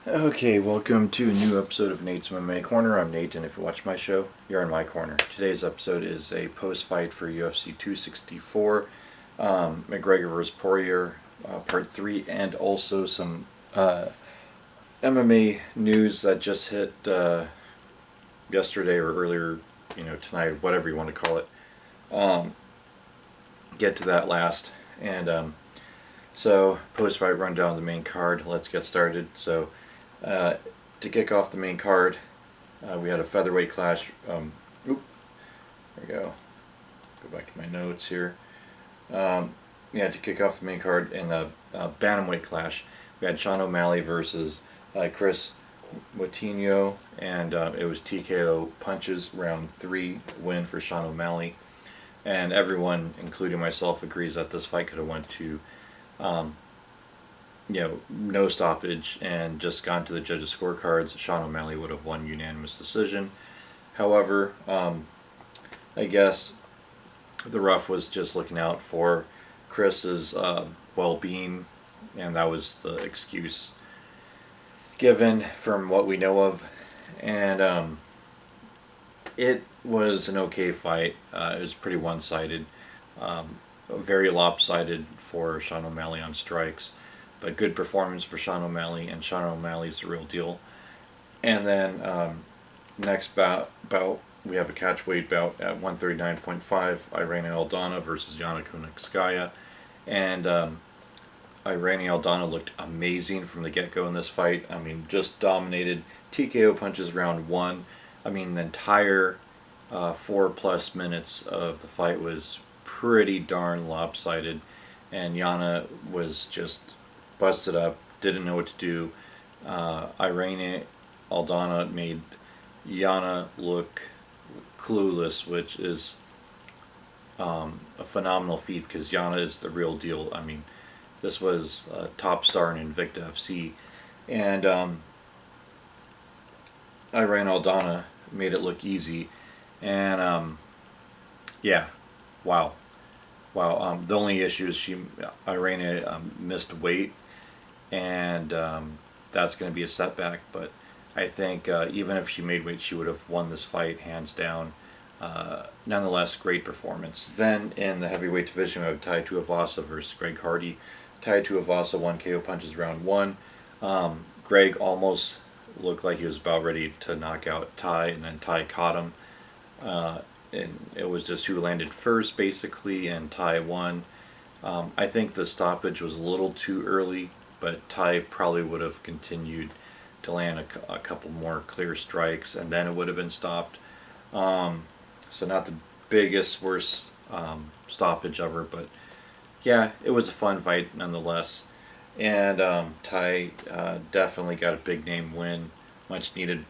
Okay, welcome to a new episode of Nate's MMA Corner. I'm Nate, and if you watch my show, you're in my corner. Today's episode is a post-fight for UFC 264, McGregor vs. Poirier, Part 3, and also some MMA news that just hit yesterday or earlier, tonight, whatever you want to call it. Get to that last. And so, post-fight rundown of the main card. Let's get started. So, to kick off the main card, we had a featherweight clash. There we go. Go back to my notes here. To kick off the main card in a bantamweight clash, we had Sean O'Malley versus Chris Moutinho, and it was TKO punches, round 3 win for Sean O'Malley. And everyone, including myself, agrees that this fight could have went to no stoppage and just gone to the judges' scorecards. Sean O'Malley would have won unanimous decision. However, I guess the ref was just looking out for Chris's well-being, and that was the excuse given from what we know of. And it was an okay fight. It was pretty one-sided, very lopsided for Sean O'Malley on strikes. But good performance for Sean O'Malley, and Sean O'Malley's the real deal. And then next bout, we have a catchweight bout at 139.5, Irene Aldana versus Yana Kunitskaya. And Irene Aldana looked amazing from the get-go in this fight. I mean, just dominated. TKO punches round 1. I mean, the entire 4+ minutes of the fight was pretty darn lopsided. And Yana was just busted up, didn't know what to do. Irene Aldana made Yana look clueless, which is a phenomenal feat because Yana is the real deal. I mean, this was a top star in Invicta FC, and Irene Aldana made it look easy. And wow. The only issue is Irene missed weight, and that's going to be a setback. But I think even if she made weight, she would have won this fight hands down. Nonetheless, great performance. Then in the heavyweight division, we have Tai Tuivasa versus Greg Hardy. Tai Tuivasa won KO punches round 1. Greg almost looked like he was about ready to knock out Tai, and then Tai caught him. And it was just who landed first, basically, and Tai won. I think the stoppage was a little too early, but Tai probably would have continued to land a couple more clear strikes, and then it would have been stopped. So not the worst stoppage ever, but yeah, it was a fun fight nonetheless. And Tai definitely got a big name win, much needed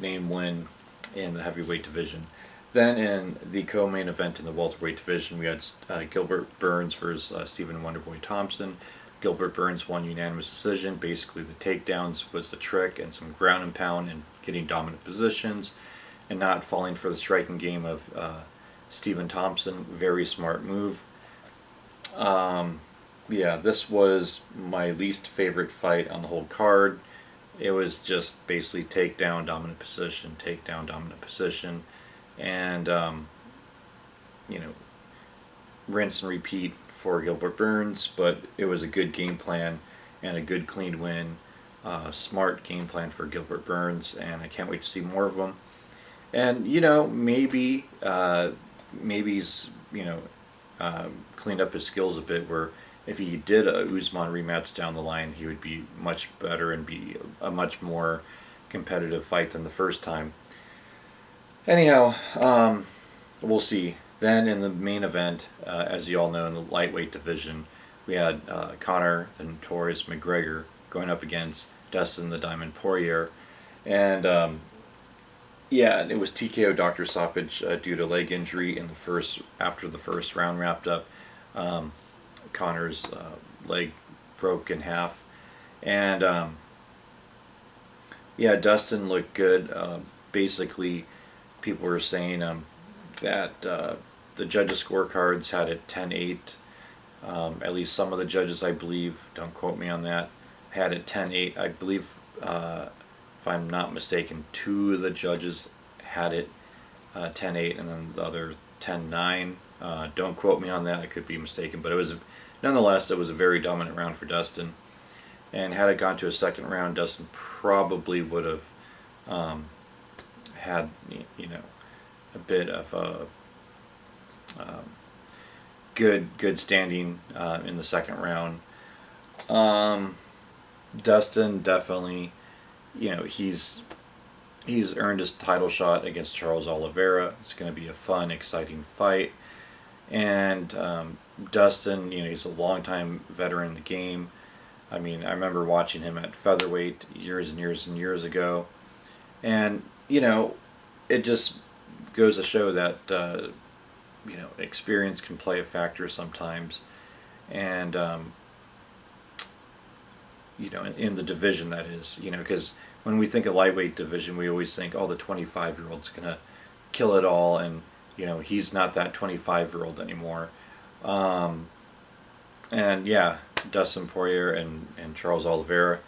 name win in the heavyweight division. Then in the co-main event in the welterweight division, we had Gilbert Burns versus Stephen Wonderboy Thompson. Gilbert Burns won unanimous decision. Basically, the takedowns was the trick, and some ground and pound and getting dominant positions, and not falling for the striking game of Stephen Thompson. Very smart move. This was my least favorite fight on the whole card. It was just basically takedown, dominant position, takedown, dominant position. And rinse and repeat for Gilbert Burns, but it was a good game plan and a good clean win. Smart game plan for Gilbert Burns, and I can't wait to see more of him. And maybe he's cleaned up his skills a bit, where if he did a Usman rematch down the line, he would be much better and be a much more competitive fight than the first time. Anyhow, we'll see. Then in the main event, as you all know, in the lightweight division, we had Conor, the notorious McGregor, going up against Dustin the Diamond Poirier. And it was TKO doctor stoppage due to leg injury after the first round wrapped up. Conor's leg broke in half. And Dustin looked good. Basically, people were saying that the judges' scorecards had it 10-8. At least some of the judges, I believe, don't quote me on that, had it 10-8. I believe if I'm not mistaken, two of the judges had it 10-8, and then the other 10-9. Don't quote me on that; I could be mistaken, but it was nonetheless it was a very dominant round for Dustin. And had it gone to a second round, Dustin probably would have had a bit of a good standing in the second round. Dustin definitely, he's earned his title shot against Charles Oliveira. It's going to be a fun, exciting fight. And Dustin, he's a longtime veteran in the game. I mean, I remember watching him at featherweight years and years and years ago. And, it just goes to show that, experience can play a factor sometimes. And, in the division, that is, because when we think of lightweight division, we always think, oh, the 25-year-old's going to kill it all. And, he's not that 25-year-old anymore. And yeah, Dustin Poirier and Charles Oliveira,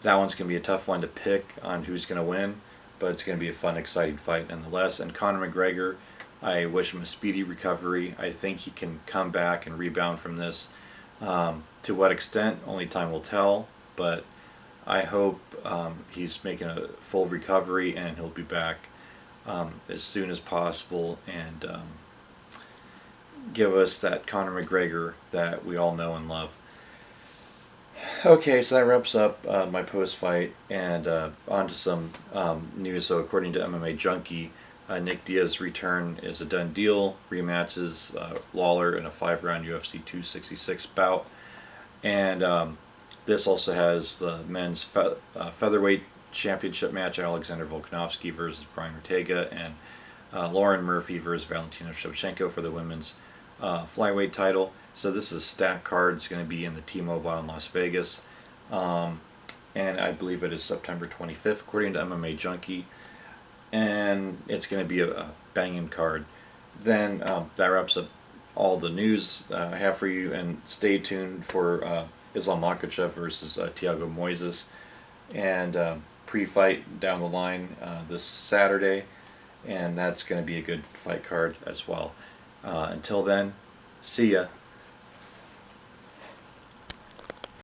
that one's going to be a tough one to pick on who's going to win, but it's going to be a fun, exciting fight nonetheless. And Conor McGregor, I wish him a speedy recovery. I think he can come back and rebound from this. To what extent, only time will tell, but I hope he's making a full recovery and he'll be back as soon as possible and give us that Conor McGregor that we all know and love. Okay, so that wraps up my post-fight, and on to some news. So according to MMA Junkie, Nick Diaz's return is a done deal. Rematches Lawler in a 5-round UFC 266 bout. And this also has the men's featherweight championship match, Alexander Volkanovski versus Brian Ortega, and Lauren Murphy versus Valentina Shevchenko for the women's flyweight title. So this is stacked card. It's going to be in the T-Mobile in Las Vegas. And I believe it is September 25th, according to MMA Junkie. And it's going to be a banging card. Then that wraps up all the news I have for you. And stay tuned for Islam Makhachev versus Thiago Moises. And pre-fight down the line this Saturday. And that's going to be a good fight card as well. Until then, see ya.